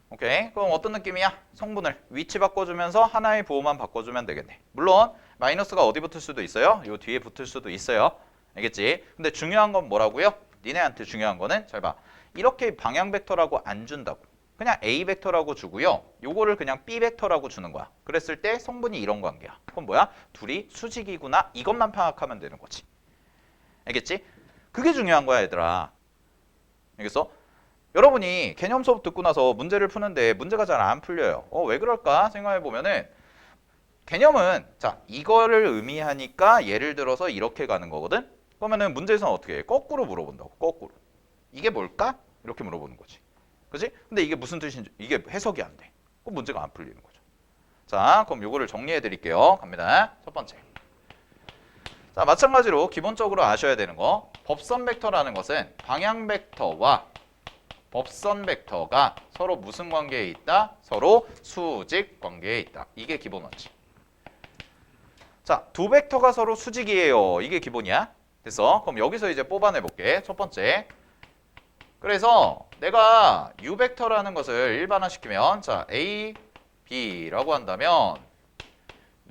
A: 오케이. 그럼 어떤 느낌이야? 성분을 위치 바꿔주면서 하나의 부호만 바꿔주면 되겠네. 물론 마이너스가 어디 붙을 수도 있어요. 요 뒤에 붙을 수도 있어요. 알겠지? 근데 중요한 건 뭐라고요? 니네한테 중요한 거는 잘 봐. 이렇게 방향 벡터라고 안 준다고. 그냥 A 벡터라고 주고요. 요거를 그냥 B 벡터라고 주는 거야. 그랬을 때 성분이 이런 관계야. 그럼 뭐야? 둘이 수직이구나. 이것만 파악하면 되는 거지. 알겠지? 그게 중요한 거야, 얘들아. 알겠어? 여러분이 개념 수업 듣고 나서 문제를 푸는데 문제가 잘 안 풀려요. 왜 그럴까 생각해 보면은 개념은 자, 이거를 의미하니까 예를 들어서 이렇게 가는 거거든. 그러면은 문제에서는 어떻게 해? 거꾸로 물어본다고. 거꾸로. 이게 뭘까? 이렇게 물어보는 거지. 그지? 근데 이게 무슨 뜻인지 이게 해석이 안 돼. 그럼 문제가 안 풀리는 거죠. 자, 그럼 요거를 정리해 드릴게요. 갑니다. 첫 번째. 자, 마찬가지로 기본적으로 아셔야 되는 거. 법선 벡터라는 것은 방향 벡터와 법선 벡터가 서로 무슨 관계에 있다? 서로 수직 관계에 있다. 이게 기본 원칙. 자, 두 벡터가 서로 수직이에요. 이게 기본이야. 됐어? 그럼 여기서 이제 뽑아내 볼게. 첫 번째. 그래서 내가 U 벡터라는 것을 일반화시키면 자, A, B라고 한다면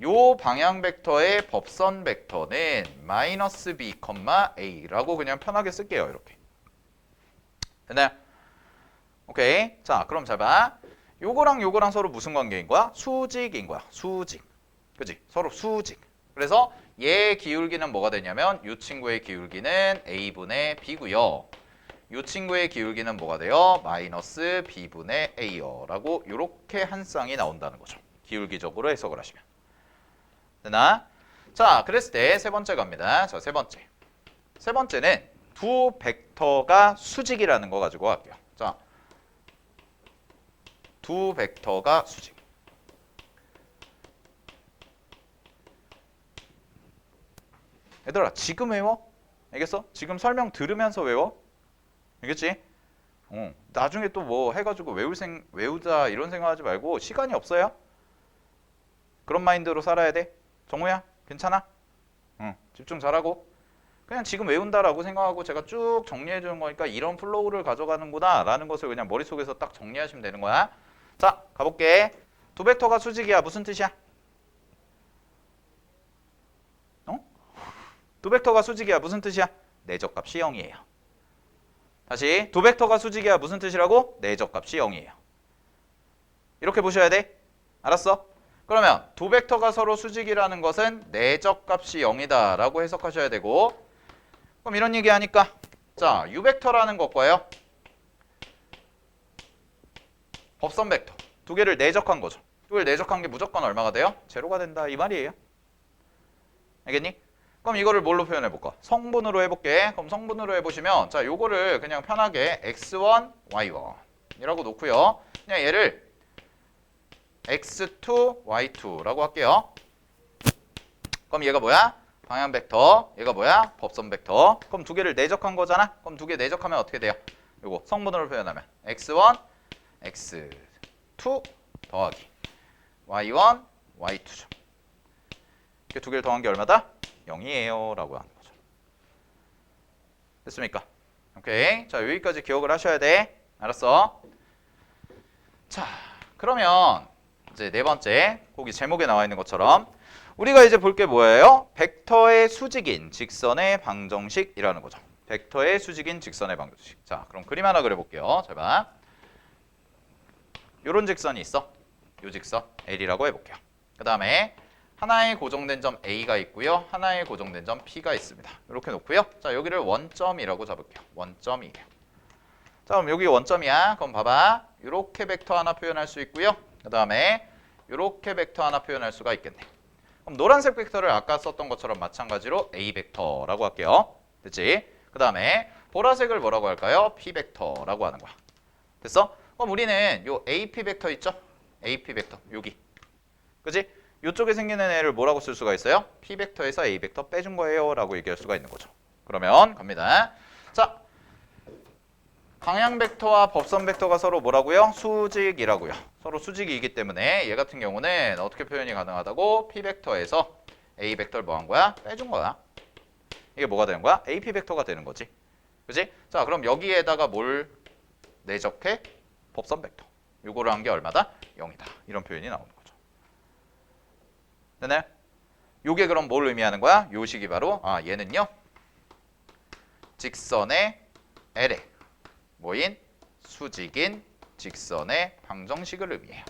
A: 요 방향 벡터의 법선 벡터는 마이너스 B, A라고 그냥 편하게 쓸게요. 이렇게. 됐나요? 오케이. 자, 그럼 잘 봐. 요거랑 요거랑 서로 무슨 관계인 거야? 수직인 거야. 수직. 그지? 서로 수직. 그래서 얘 기울기는 뭐가 되냐면 이 친구의 기울기는 A분의 B고요. 이 친구의 기울기는 뭐가 돼요? 마이너스 B분의 A요. 라고 이렇게 한 쌍이 나온다는 거죠. 기울기적으로 해석을 하시면. 되나? 자, 그랬을 때 세 번째 갑니다. 자, 세 번째. 세 번째는 두 벡터가 수직이라는 거 가지고 갈게요. 자, 두 벡터가 수직. 얘들아, 지금 외워? 알겠어? 지금 설명 들으면서 외워? 알겠지? 나중에 또 뭐 해가지고 외우자 이런 생각하지 말고 시간이 없어요. 그런 마인드로 살아야 돼. 정우야, 괜찮아? 집중 잘하고. 그냥 지금 외운다라고 생각하고 제가 쭉 정리해 주는 거니까 이런 플로우를 가져가는구나 라는 것을 그냥 머릿속에서 딱 정리하시면 되는 거야. 자, 가볼게. 두 벡터가 수직이야. 무슨 뜻이야? 두 벡터가 수직이야. 무슨 뜻이야? 내적값이 0이에요. 다시 두 벡터가 수직이야 무슨 뜻이라고? 내적값이 0이에요. 이렇게 보셔야 돼. 알았어? 그러면 두 벡터가 서로 수직이라는 것은 내적값이 0이다 라고 해석하셔야 되고, 그럼 이런 얘기 하니까 자 U벡터라는 것과요 법선 벡터 두 개를 내적한 거죠. 두 개를 내적한 게 무조건 얼마가 돼요? 제로가 된다 이 말이에요. 알겠니? 그럼 이거를 뭘로 표현해 볼까? 성분으로 해볼게. 그럼 성분으로 해보시면 자 요거를 그냥 편하게 x1, y1 이라고 놓고요. 그냥 얘를 x2, y2 라고 할게요. 그럼 얘가 뭐야? 방향 벡터. 얘가 뭐야? 법선 벡터. 그럼 두 개를 내적한 거잖아. 그럼 두 개 내적하면 어떻게 돼요? 요거 성분으로 표현하면 x1, x2 더하기 y1, y2죠. 이렇게 두 개를 더한 게 얼마다? 0이에요 라고 하는 거죠. 됐습니까? 오케이. 자 여기까지 기억을 하셔야 돼. 알았어? 자 그러면 이제 네 번째 거기 제목에 나와 있는 것처럼 우리가 이제 볼 게 뭐예요? 벡터의 수직인 직선의 방정식이라는 거죠. 벡터의 수직인 직선의 방정식. 자 그럼 그림 하나 그려볼게요. 잘 봐. 요런 직선이 있어. 요 직선 L이라고 해볼게요. 그 다음에 하나의 고정된 점 A가 있고요. 하나의 고정된 점 P가 있습니다. 이렇게 놓고요. 자 여기를 원점이라고 잡을게요. 원점이에요. 자 그럼 여기 원점이야. 그럼 봐봐. 이렇게 벡터 하나 표현할 수 있고요. 그 다음에 이렇게 벡터 하나 표현할 수가 있겠네. 그럼 노란색 벡터를 아까 썼던 것처럼 마찬가지로 A 벡터라고 할게요. 됐지? 그 다음에 보라색을 뭐라고 할까요? P 벡터라고 하는 거야. 됐어? 그럼 우리는 요 AP 벡터 있죠? AP 벡터 여기. 그지? 이쪽에 생기는 애를 뭐라고 쓸 수가 있어요? P 벡터에서 A 벡터 빼준 거예요 라고 얘기할 수가 있는 거죠. 그러면 갑니다. 자, 방향 벡터와 법선 벡터가 서로 뭐라고요? 수직이라고요. 서로 수직이기 때문에 얘 같은 경우는 어떻게 표현이 가능하다고? P 벡터에서 A 벡터를 뭐 한 거야? 빼준 거야. 이게 뭐가 되는 거야? AP 벡터가 되는 거지. 그지? 자, 그럼 여기에다가 뭘 내적해? 법선 벡터. 요거를 한 게 얼마다? 0이다. 이런 표현이 나오는 거죠. 되나요? 요게 그럼 뭘 의미하는 거야? 요 식이 바로 얘는요. 직선의 L에 뭐인? 수직인 직선의 방정식을 의미해요.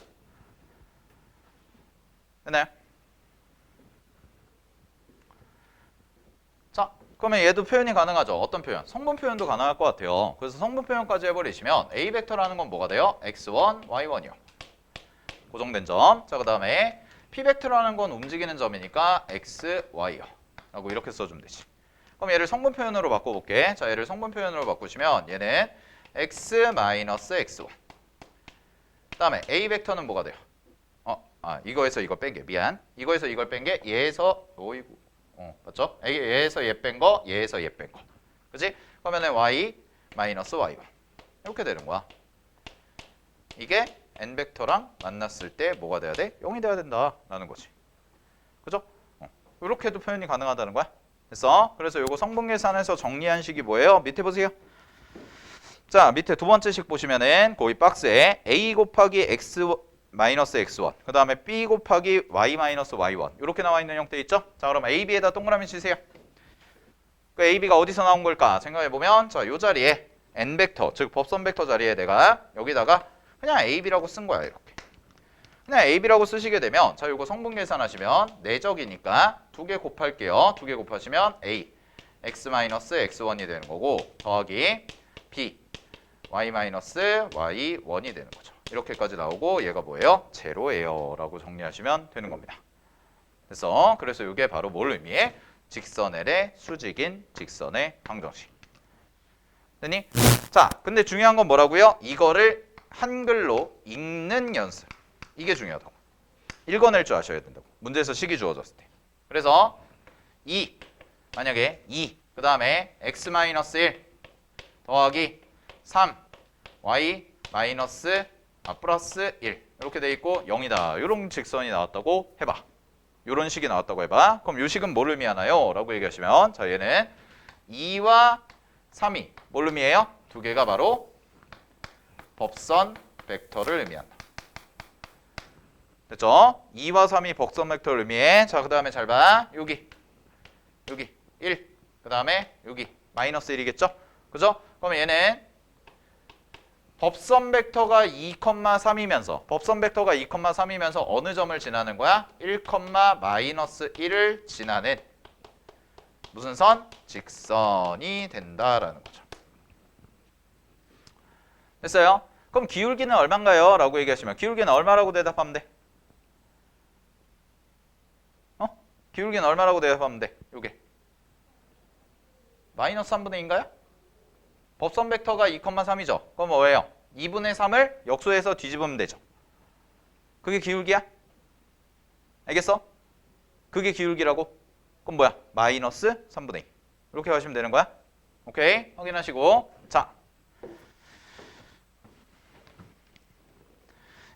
A: 되나요? 자, 그러면 얘도 표현이 가능하죠. 어떤 표현? 성분 표현도 가능할 것 같아요. 그래서 성분 표현까지 해버리시면 A 벡터라는 건 뭐가 돼요? x1, y1이요. 고정된 점. 자, 그 다음에 P 벡터라는 건 움직이는 점이니까 x, y요. 라고 이렇게 써주면 되지. 그럼 얘를 성분 표현으로 바꿔볼게. 자, 얘를 성분 표현으로 바꾸시면 얘는 x-x1. 그 다음에 A 벡터는 뭐가 돼요? 이거에서 이거 뺀 게 미안. 이거에서 이걸 뺀 게 얘에서 오이구. 맞죠? 얘에서 얘 뺀 거, 얘에서 얘 뺀 거. 그지? 그러면은 y-y1 이렇게 되는 거야. 이게 n 벡터랑 만났을 때 뭐가 돼야 돼? 0이 돼야 된다라는 거지. 그죠? 이렇게도 표현이 가능하다는 거야. 됐어? 그래서 요거 성분 계산해서 정리한 식이 뭐예요? 밑에 보세요. 자, 밑에 두 번째 식 보시면은 거기 박스에 a 곱하기 x 마이너스 x1 그 다음에 b 곱하기 y 마이너스 y1 이렇게 나와 있는 형태 있죠? 자, 그럼 a, b에다 동그라미 치세요. 그 a, b가 어디서 나온 걸까? 생각해보면 자, 요 자리에 n 벡터, 즉 법선 벡터 자리에 내가 여기다가 그냥 a, b라고 쓴 거야. 이렇게. 그냥 a, b라고 쓰시게 되면 자, 요거 성분 계산하시면 내적이니까 두 개 곱할게요. 두 개 곱하시면 a x 마이너스 x1이 되는 거고 더하기 b y-y1이 되는 거죠. 이렇게까지 나오고 얘가 뭐예요? 제로예요 라고 정리하시면 되는 겁니다. 그래서 이게 바로 뭘 의미해? 직선 L의 수직인 직선의 방정식. 됐니? 자, 근데 중요한 건 뭐라고요? 이거를 한글로 읽는 연습. 이게 중요하다고. 읽어낼 줄 아셔야 된다고. 문제에서 식이 주어졌을 때. 그래서 만약에 2, 그 다음에 x-1 더하기 3, y 마이너스 플러스 1 이렇게 돼 있고 0이다. 이런 직선이 나왔다고 해봐. 이런 식이 나왔다고 해봐. 그럼 이 식은 뭘 의미하나요? 라고 얘기하시면 자, 얘는 2와 3이 뭘 의미해요? 두 개가 바로 법선 벡터를 의미한다. 됐죠? 2와 3이 법선 벡터를 의미해. 자, 그 다음에 잘 봐. 여기 1, 그 다음에 여기 마이너스 1이겠죠? 그죠? 그러면 얘는 법선 벡터가 2,3이면서 법선 벡터가 2,3이면서 어느 점을 지나는 거야? 1,-1을 지나는 무슨 선? 직선이 된다라는 거죠. 됐어요? 그럼 기울기는 얼마인가요? 라고 얘기하시면 기울기는 얼마라고 대답하면 돼? 기울기는 얼마라고 대답하면 돼? 요게 마이너스 3분의 2인가요? 법선 벡터가 2,3이죠. 그럼 뭐예요? 2분의 3을 역수해서 뒤집으면 되죠. 그게 기울기야? 알겠어? 그게 기울기라고? 그럼 뭐야? 마이너스 3분의 2. 이렇게 하시면 되는 거야? 오케이? 확인하시고. 자,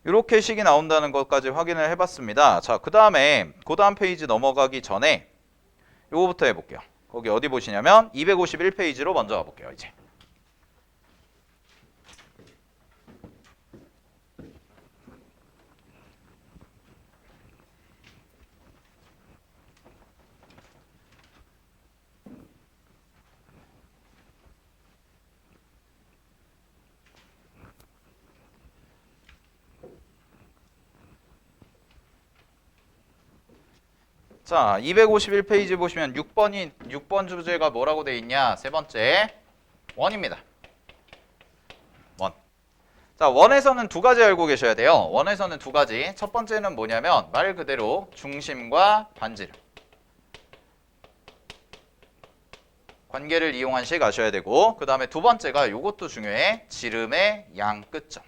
A: 이렇게 식이 나온다는 것까지 확인을 해봤습니다. 자, 그 다음 페이지 넘어가기 전에 요거부터 해볼게요. 거기 어디 보시냐면 251페이지로 먼저 가볼게요. 이제. 자, 251페이지 보시면 6번 주제가 뭐라고 돼 있냐? 세 번째, 원입니다. 원. 자, 원에서는 두 가지 알고 계셔야 돼요. 원에서는 두 가지. 첫 번째는 뭐냐면 말 그대로 중심과 반지름. 관계를 이용한 식 아셔야 되고, 그 다음에 두 번째가 요것도 중요해. 지름의 양 끝점.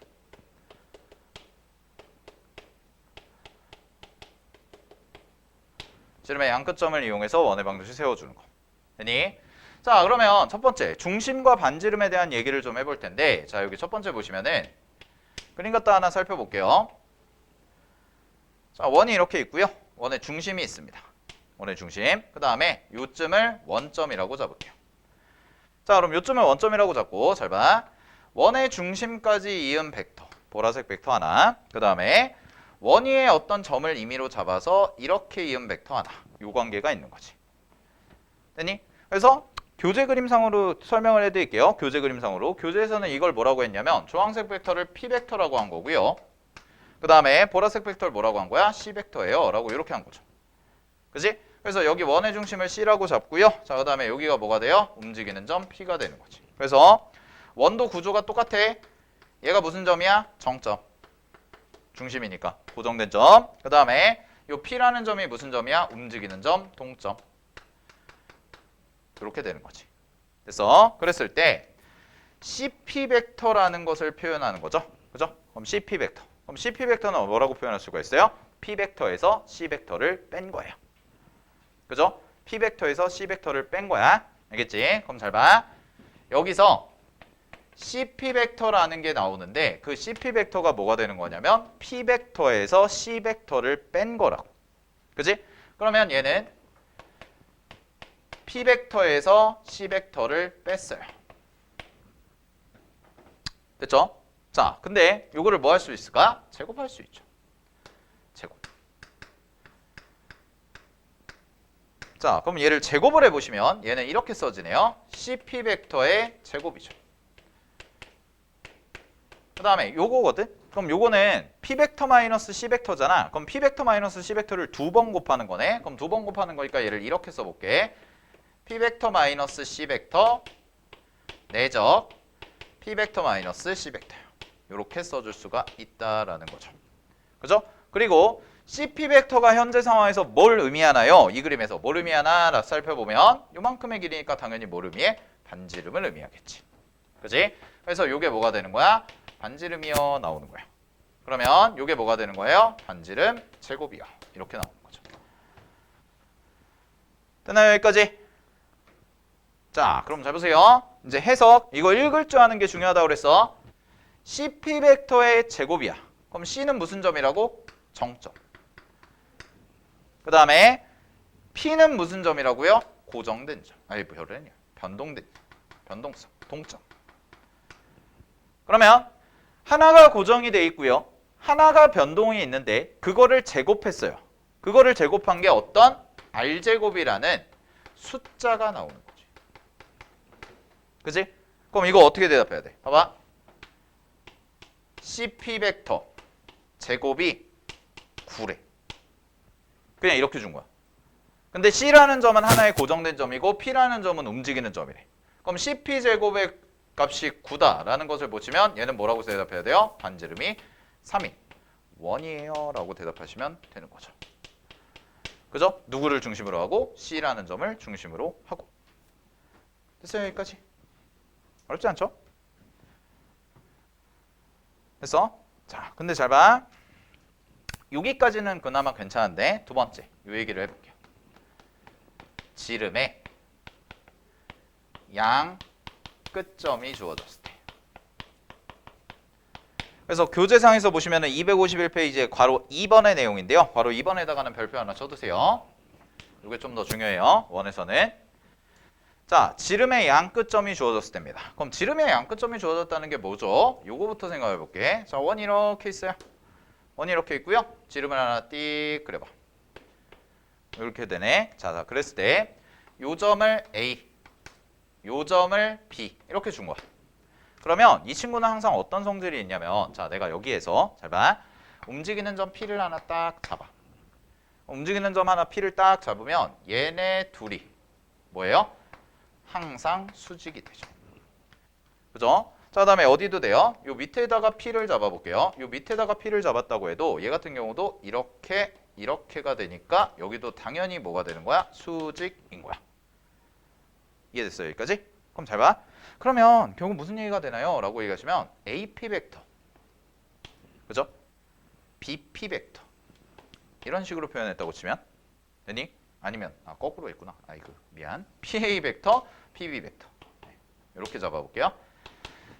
A: 지름의 양 끝점을 이용해서 원의 방정식 세워주는 거. 되니? 자, 그러면 첫 번째 중심과 반지름에 대한 얘기를 좀 해볼 텐데, 자, 여기 첫 번째 보시면은 그림 갖다 하나 살펴볼게요. 자, 원이 이렇게 있고요. 원의 중심이 있습니다. 원의 중심. 그 다음에 요점을 원점이라고 잡을게요. 자, 그럼 요점을 원점이라고 잡고 잘 봐. 원의 중심까지 이은 벡터, 보라색 벡터 하나. 그 다음에 원 위에 어떤 점을 임의로 잡아서 이렇게 이은 벡터 하나. 요 관계가 있는 거지. 됐니? 그래서 교재 그림상으로 설명을 해드릴게요. 교재 그림상으로. 교재에서는 이걸 뭐라고 했냐면 주황색 벡터를 P 벡터라고 한 거고요. 그 다음에 보라색 벡터를 뭐라고 한 거야? C 벡터예요. 라고 이렇게 한 거죠. 그지? 그래서 여기 원의 중심을 C라고 잡고요. 자, 그 다음에 여기가 뭐가 돼요? 움직이는 점 P가 되는 거지. 그래서 원도 구조가 똑같아. 얘가 무슨 점이야? 정점. 중심이니까 고정된 점. 그 다음에 요 P라는 점이 무슨 점이야? 움직이는 점, 동점. 이렇게 되는 거지. 그래서 그랬을 때 CP 벡터라는 것을 표현하는 거죠. 그죠? 그럼 CP 벡터. 그럼 CP 벡터는 뭐라고 표현할 수가 있어요? P 벡터에서 C 벡터를 뺀 거예요. 그죠? P 벡터에서 C 벡터를 뺀 거야. 알겠지? 그럼 잘 봐. 여기서 CP 벡터라는 게 나오는데 그 CP 벡터가 뭐가 되는 거냐면 P 벡터에서 C 벡터를 뺀 거라고. 그지? 그러면 얘는 P 벡터에서 C 벡터를 뺐어요. 됐죠? 자, 근데 이거를 뭐 할 수 있을까? 제곱할 수 있죠. 제곱. 자, 그럼 얘를 제곱을 해보시면 얘는 이렇게 써지네요. CP 벡터의 제곱이죠. 그 다음에 요거거든? 그럼 요거는 P 벡터 마이너스 C 벡터잖아. 그럼 P 벡터 마이너스 C 벡터를 두 번 곱하는 거네. 그럼 두 번 곱하는 거니까 얘를 이렇게 써볼게. P 벡터 마이너스 C 벡터 내적 P 벡터 마이너스 C 벡터. 요렇게 써줄 수가 있다라는 거죠. 그죠? 그리고 CP 벡터가 현재 상황에서 뭘 의미하나요? 이 그림에서 뭘 의미하나 살펴보면 요만큼의 길이니까 당연히 뭘 의미해? 반지름을 의미하겠지. 그지? 그래서 요게 뭐가 되는 거야? 반지름이요 나오는 거야. 그러면 요게 뭐가 되는 거예요? 반지름 제곱이요. 이렇게 나오는 거죠. 됐나요? 여기까지? 자, 그럼 잘 보세요. 이제 해석. 이거 읽을 줄 아는 게 중요하다고 그랬어. CP 벡터의 제곱이야. 그럼 C는 무슨 점이라고? 정점. 그 다음에 P는 무슨 점이라고요? 고정된 점. 아니, 별은요. 변동된 점. 변동성. 동점. 그러면 하나가 고정이 돼 있고요. 하나가 변동이 있는데 그거를 제곱했어요. 그거를 제곱한 게 어떤? R제곱이라는 숫자가 나오는 거지. 그치? 그럼 이거 어떻게 대답해야 돼? 봐봐. CP 벡터 제곱이 9래. 그냥 이렇게 준 거야. 근데 C라는 점은 하나의 고정된 점이고 P라는 점은 움직이는 점이래. 그럼 CP 제곱의 값이 9다라는 것을 보시면 얘는 뭐라고 대답해야 돼요? 반지름이 3인 원이에요 라고 대답하시면 되는 거죠. 그죠? 누구를 중심으로 하고 C라는 점을 중심으로 하고. 됐어요? 여기까지? 어렵지 않죠? 됐어? 자, 근데 잘 봐. 여기까지는 그나마 괜찮은데 두 번째 이 얘기를 해볼게요. 지름의 양 끝점이 주어졌을 때. 그래서 교재상에서 보시면은 251페이지에 괄호 2번의 내용인데요. 괄호 2번에다가는 별표 하나 쳐두세요. 이게 좀 더 중요해요. 원에서는. 자, 지름의 양 끝점이 주어졌을 때입니다. 그럼 지름의 양 끝점이 주어졌다는 게 뭐죠? 요거부터 생각해 볼게. 자, 원 이렇게 있어요. 원 이렇게 있고요. 지름을 하나 띡 그려봐. 이렇게 되네. 자, 그랬을 때 요 점을 A, 요 점을 B 이렇게 준 거야. 그러면 이 친구는 항상 어떤 성질이 있냐면, 자, 내가 여기에서 잘 봐. 움직이는 점 P를 하나 딱 잡아. 움직이는 점 하나 P를 딱 잡으면 얘네 둘이 뭐예요? 항상 수직이 되죠. 그죠? 자, 그다음에 어디도 돼요? 요 밑에다가 P를 잡아볼게요. 요 밑에다가 P를 잡았다고 해도 얘 같은 경우도 이렇게가 되니까 여기도 당연히 뭐가 되는 거야? 수직인 거야. 이해됐어요? 여기까지? 그럼 잘 봐. 그러면 결국 무슨 얘기가 되나요? 라고 얘기하시면 AP 벡터, 그죠? BP 벡터 이런 식으로 표현했다고 치면 되니? 아니면 거꾸로 했구나. 아이고 미안. PA 벡터, PB 벡터 이렇게 잡아볼게요.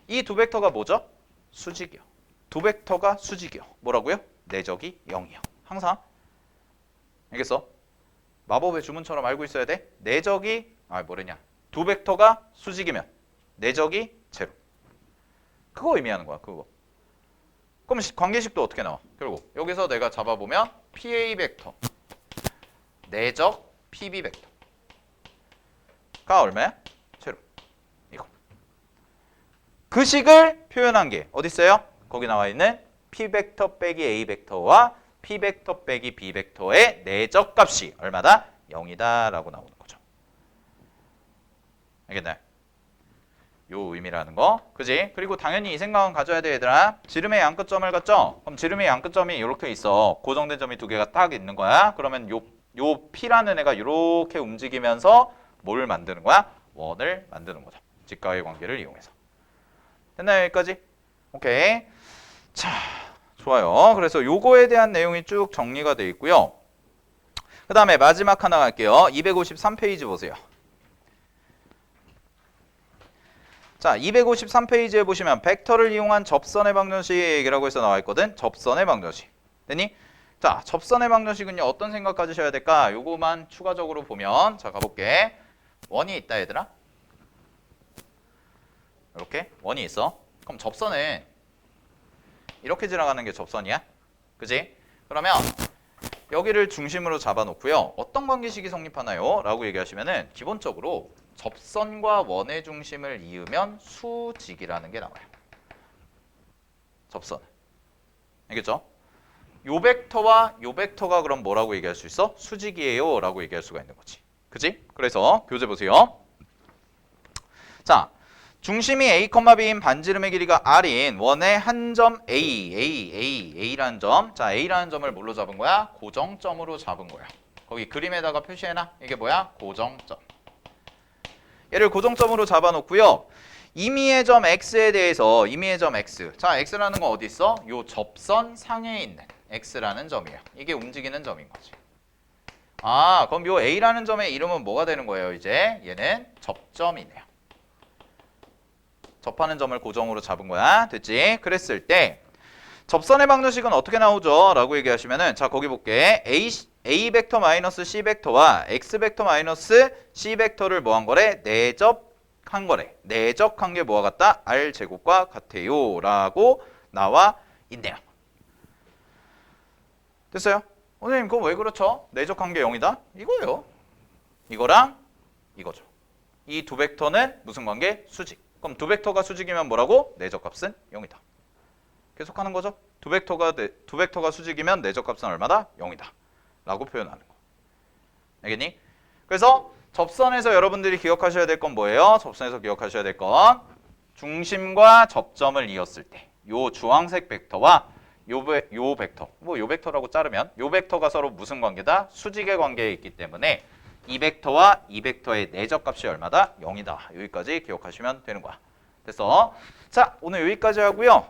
A: 이 두 벡터가 뭐죠? 수직이요. 두 벡터가 수직이요. 뭐라고요? 내적이 0이요. 항상. 알겠어? 마법의 주문처럼 알고 있어야 돼. 내적이 뭐래냐? 두 벡터가 수직이면 내적이 제로. 그거 의미하는 거야. 그거. 그럼 관계식도 어떻게 나와? 결국 여기서 내가 잡아보면 PA 벡터 내적 PB 벡터가 얼마야? 제로. 이거. 그 식을 표현한 게 어디 있어요? 거기 나와 있는 P 벡터 빼기 A 벡터와 P 벡터 빼기 B 벡터의 내적 값이 얼마다? 0이다라고 나오는 거죠. 알겠나요? 요 의미라는 거. 그지? 그리고 당연히 이 생각은 가져야 돼, 얘들아. 지름의 양끝점을 갖죠? 그럼 지름의 양끝점이 이렇게 있어. 고정된 점이 두 개가 딱 있는 거야. 그러면 요 P라는 애가 이렇게 움직이면서 뭘 만드는 거야? 원을 만드는 거죠. 직각의 관계를 이용해서. 됐나요? 여기까지? 오케이. 자, 좋아요. 그래서 요거에 대한 내용이 쭉 정리가 돼 있고요. 그 다음에 마지막 하나 갈게요. 253페이지 보세요. 자, 253페이지에 보시면 벡터를 이용한 접선의 방정식이라고 해서 나와 있거든. 접선의 방정식. 됐니? 자, 접선의 방정식은요. 어떤 생각 가지셔야 될까? 요거만 추가적으로 보면, 자, 가볼게. 원이 있다, 얘들아. 이렇게 원이 있어. 그럼 접선은 이렇게 지나가는 게 접선이야. 그지? 그러면 여기를 중심으로 잡아놓고요. 어떤 관계식이 성립하나요? 라고 얘기하시면은 기본적으로 접선과 원의 중심을 이으면 수직이라는 게 나와요. 접선. 알겠죠? 요 벡터와 요 벡터가 그럼 뭐라고 얘기할 수 있어? 수직이에요 라고 얘기할 수가 있는 거지. 그치? 그래서 교재 보세요. 자, 중심이 A, B인 반지름의 길이가 R인 원의 한 점 A라는 점. 자, A라는 점을 뭘로 잡은 거야? 고정점으로 잡은 거야. 거기 그림에다가 표시해놔. 이게 뭐야? 고정점. 얘를 고정점으로 잡아놓고요. 임의의 점 X에 대해서 임의의 점 X. 자, X라는 건 어디 있어? 요 접선 상에 있는 X라는 점이에요. 이게 움직이는 점인 거지. 그럼 요 A라는 점의 이름은 뭐가 되는 거예요? 이제 얘는 접점이네요. 접하는 점을 고정으로 잡은 거야. 됐지? 그랬을 때 접선의 방정식은 어떻게 나오죠? 라고 얘기하시면은 자, 거기 볼게. A 벡터 마이너스 C 벡터와 X 벡터 마이너스 C 벡터를 뭐 한 거래? 내적한 거래. 내적한 게 뭐와 같다? R 제곱과 같아요. 라고 나와 있네요. 됐어요? 선생님 그거 왜 그렇죠? 내적한 게 0이다? 이거예요. 이거랑 이거죠. 이 두 벡터는 무슨 관계? 수직. 그럼 두 벡터가 수직이면 뭐라고? 내적값은 0이다. 계속하는 거죠. 두 벡터가 수직이면 내적값은 얼마다? 0이다. 라고 표현하는 거. 알겠니? 그래서 접선에서 여러분들이 기억하셔야 될 건 뭐예요? 접선에서 기억하셔야 될 건 중심과 접점을 이었을 때 요 주황색 벡터와 요 벡터, 뭐 요 벡터라고 자르면 요 벡터가 서로 무슨 관계다? 수직의 관계에 있기 때문에 이 벡터와 이 벡터의 내적값이 얼마다? 0이다. 여기까지 기억하시면 되는 거야. 됐어? 자, 오늘 여기까지 하고요.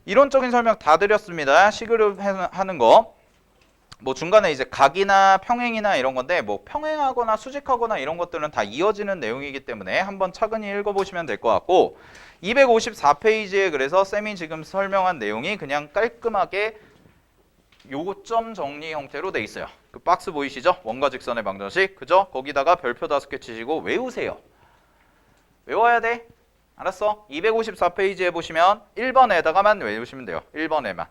A: 이론적인 설명 다 드렸습니다. 시그룹 하는 거. 뭐 중간에 이제 각이나 평행이나 이런 건데 뭐 평행하거나 수직하거나 이런 것들은 다 이어지는 내용이기 때문에 한번 차근히 읽어보시면 될 것 같고 254페이지에 그래서 쌤이 지금 설명한 내용이 그냥 깔끔하게 요점 정리 형태로 돼 있어요. 그 박스 보이시죠? 원과 직선의 방정식. 그죠? 거기다가 별표 5개 치시고 외우세요. 외워야 돼. 알았어? 254페이지에 보시면 1번에다가만 외우시면 돼요. 1번에만.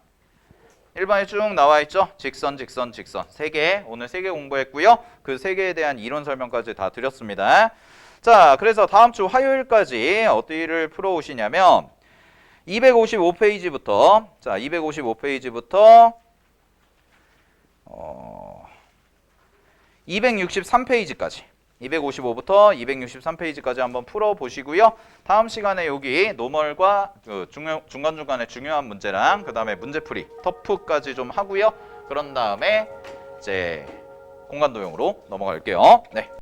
A: 1번에 쭉 나와 있죠? 직선, 직선, 직선. 3개. 오늘 3개 공부했고요. 그 3개에 대한 이론 설명까지 다 드렸습니다. 자, 그래서 다음 주 화요일까지 어디를 풀어오시냐면 255페이지부터 자, 255페이지부터 263페이지까지 255부터 263페이지까지 한번 풀어보시고요. 다음 시간에 여기 노멀과 그 중간중간에 중요한 문제랑 그 다음에 문제풀이, 터프까지 좀 하고요. 그런 다음에 이제 공간도형으로 넘어갈게요. 네.